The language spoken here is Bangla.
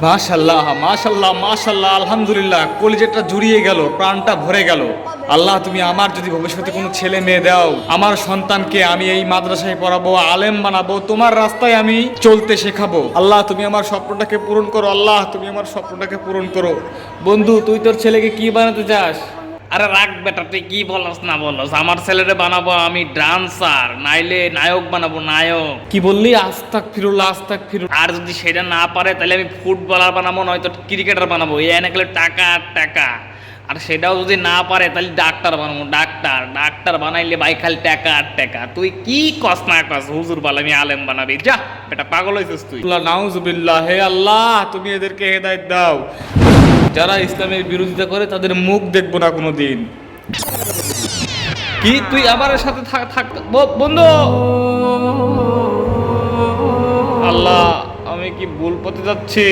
মাশাল্লাহ মাশাল্লাহ মাশাল্লাহ, আলহামদুলিল্লাহ, কলিজাটা জুড়িয়ে গেল, প্রাণটা ভরে গেল। আল্লাহ, তুমি আমার যদি ভবিষ্যতে কোনো ছেলে মেয়ে দাও, আমার সন্তানকে আমি এই মাদ্রাসায় পড়াবো, আলেম বানাবো, তোমার রাস্তায় আমি চলতে শেখাবো। আল্লাহ, তুমি আমার স্বপ্নটাকে পূরণ করো। আল্লাহ, তুমি আমার স্বপ্নটাকে পূরণ করো। বন্ধু, তুই তোর ছেলেকে কি বানাতে চাস? আরে রাখ বেটা, তুই কি বলস না বলস, আমার ছেলেরে বানাবো আমি ডান্সার, নাইলে নায়ক বানাবো, নায়ক। কি বললি? আস্তাক ফিরুল্লাহ, আস্তাক ফিরুল্লাহ। আর যদি সেটা না পারে তাহলে আমি ফুটবলার বানাবো, নয়তো ক্রিকেটার বানাবো, এই এনে গেলে টাকা আর টাকা। আর সেটাও যদি না পারে তাহলে ডাক্তার বানাবো, ডাক্তার। ডাক্তার বানাইলে ভাই খালি টাকা আর টাকা। তুই কি কস না কস, হুজুর বল আমি আলেম বানাবি, যা বেটা, পাগল হয়েছিস তুই। নাউজুবিল্লাহ, হে আল্লাহ, তুমি এদেরকে হেদায়েত দাও। যারা ইসলামের বিরোধিতা করে তাদের মুখ দেখবো না কোনোদিন। কি তুই আমার সাথে থাক বন্ধু? আল্লাহ, আমি কি ভুল পথে যাচ্ছি?